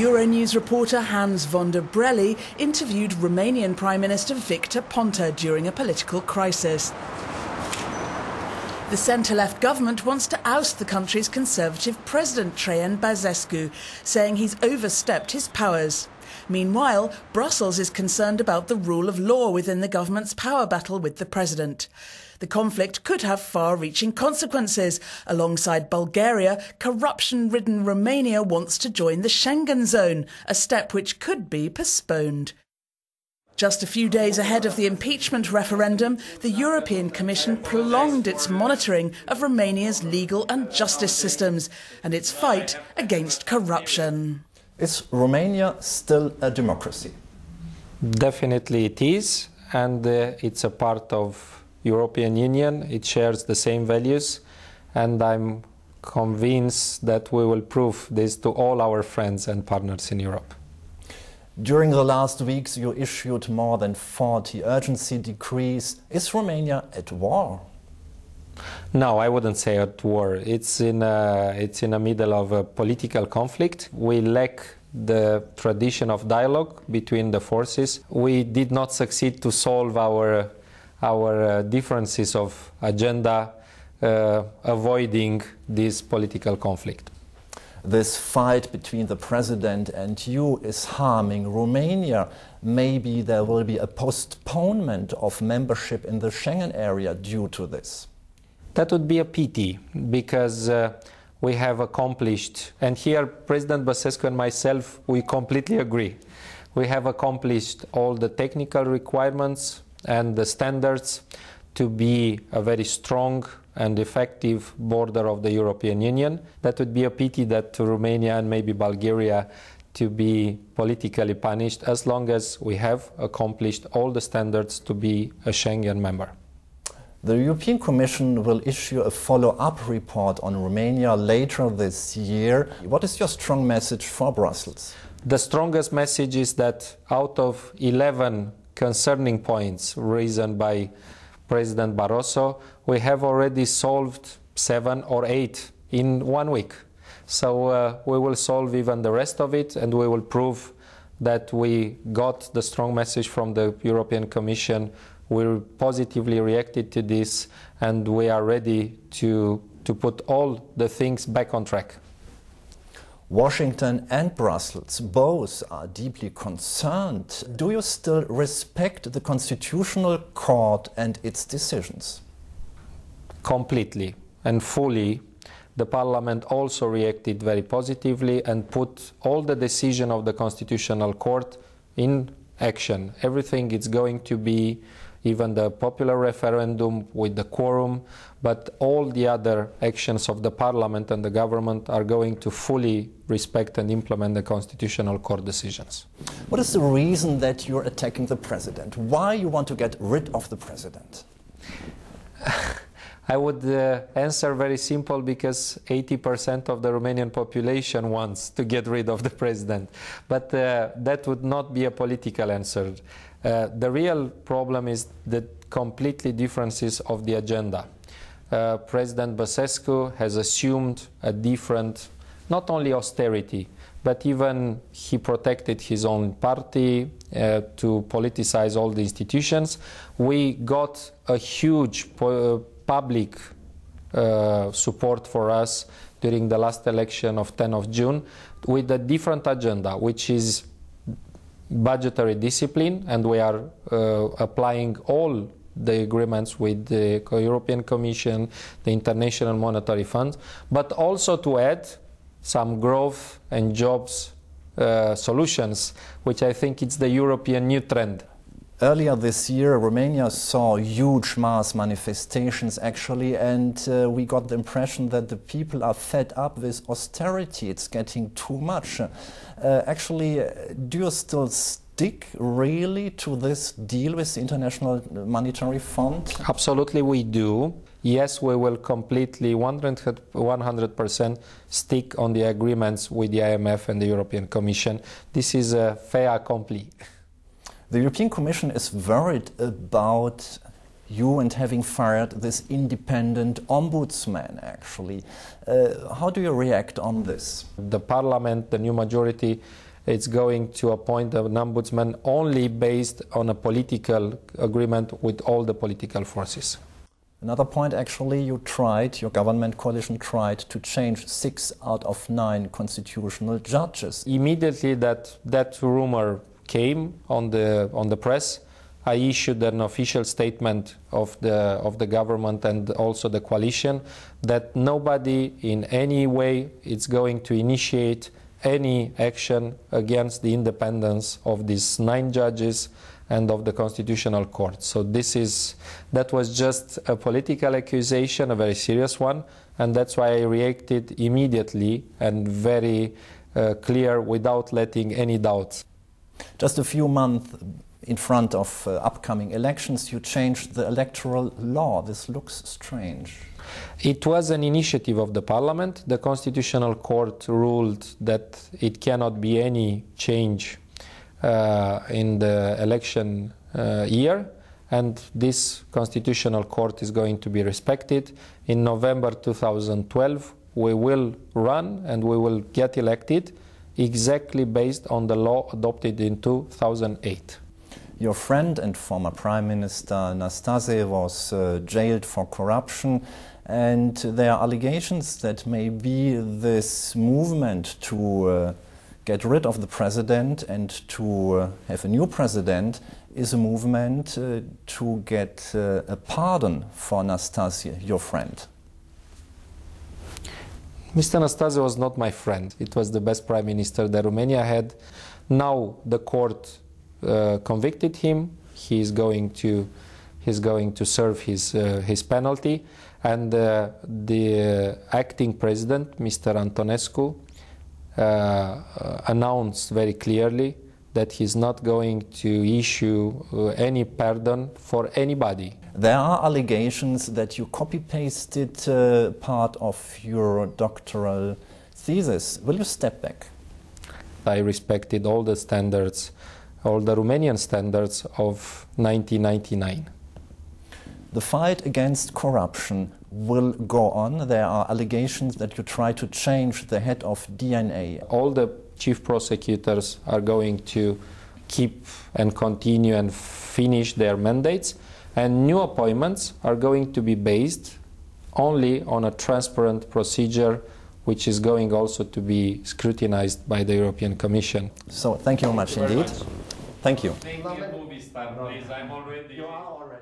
Euronews reporter Hans von der Brelie interviewed Romanian Prime Minister Victor Ponta during a political crisis. The centre-left government wants to oust the country's Conservative President Traian Băsescu, saying he's overstepped his powers. Meanwhile, Brussels is concerned about the rule of law within the government's power battle with the president. The conflict could have far-reaching consequences. Alongside Bulgaria, corruption-ridden Romania wants to join the Schengen Zone, a step which could be postponed. Just a few days ahead of the impeachment referendum, the European Commission prolonged its monitoring of Romania's legal and justice systems and its fight against corruption. Is Romania still a democracy? Definitely it is, and it's a part of European Union. It shares the same values, and I'm convinced that we will prove this to all our friends and partners in Europe. During the last weeks, you issued more than 40 urgency decrees. Is Romania at war? No, I wouldn't say at war. It's in the middle of a political conflict. We lack the tradition of dialogue between the forces. We did not succeed to solve our differences of agenda, avoiding this political conflict. This fight between the president and you is harming Romania. Maybe there will be a postponement of membership in the Schengen area due to this. That would be a pity, because we have accomplished, and here President Băsescu and myself, we completely agree. We have accomplished all the technical requirements and the standards to be a very strong and effective border of the European Union. That would be a pity that Romania and maybe Bulgaria to be politically punished, as long as we have accomplished all the standards to be a Schengen member. The European Commission will issue a follow-up report on Romania later this year. What is your strong message for Brussels? The strongest message is that out of 11 concerning points raised by President Barroso, we have already solved 7 or 8 in 1 week. So we will solve even the rest of it, and we will prove that we got the strong message from the European Commission. We positively reacted to this, and we are ready to put all the things back on track. Washington and Brussels both are deeply concerned. Do you still respect the Constitutional Court and its decisions? Completely and fully. The Parliament also reacted very positively and put all the decision of the Constitutional Court in action. Everything is going to be, even the popular referendum with the quorum, but all the other actions of the Parliament and the government are going to fully respect and implement the Constitutional Court decisions. What is the reason that you're attacking the president? Why you want to get rid of the president? I would answer very simple, because 80% of the Romanian population wants to get rid of the president. But that would not be a political answer. The real problem is the completely differences of the agenda. President Băsescu has assumed a different, not only austerity, but even he protected his own party to politicize all the institutions. We got a huge public support for us during the last election of 10th of June with a different agenda, which is budgetary discipline, and we are applying all the agreements with the European Commission, the International Monetary Fund, but also to add some growth and jobs solutions, which I think it's the European new trend. Earlier this year, Romania saw huge mass manifestations actually, and we got the impression that the people are fed up with austerity. It's getting too much. Actually, do you still stick really to this deal with the International Monetary Fund? Absolutely we do. Yes, we will completely 100% stick on the agreements with the IMF and the European Commission. This is a fait accompli. The European Commission is worried about you and having fired this independent ombudsman, actually. How do you react on this? The Parliament, the new majority, it's going to appoint an ombudsman only based on a political agreement with all the political forces. Another point, actually, your government coalition tried to change 6 out of 9 constitutional judges. Immediately that rumor came on the press, I issued an official statement of the government and also the coalition that nobody in any way is going to initiate any action against the independence of these 9 judges and of the Constitutional Court. So that was just a political accusation, a very serious one, and that's why I reacted immediately and very clear without letting any doubts. Just a few months in front of upcoming elections, you changed the electoral law. This looks strange. It was an initiative of the Parliament. The Constitutional Court ruled that it cannot be any change in the election year, and this Constitutional Court is going to be respected. In November 2012, we will run and we will get elected exactly based on the law adopted in 2008. Your friend and former Prime Minister Nastase was jailed for corruption, and there are allegations that maybe this movement to get rid of the president and to have a new president is a movement to get a pardon for Nastase, your friend. Mr. Nastase was not my friend. It was the best prime minister that Romania had. Now the court convicted him. He's going to serve his penalty, and the acting president, Mr. Antonescu, announced very clearly that he's not going to issue any pardon for anybody. There are allegations that you copy-pasted part of your doctoral thesis. Will you step back? I respected all the standards, all the Romanian standards of 1999. The fight against corruption will go on. There are allegations that you try to change the head of DNA. All the chief prosecutors are going to keep and continue and finish their mandates, and new appointments are going to be based only on a transparent procedure, which is going also to be scrutinized by the European Commission. So thank you very much indeed. Thank you. Thank you, movie star, please. I'm already... You are already.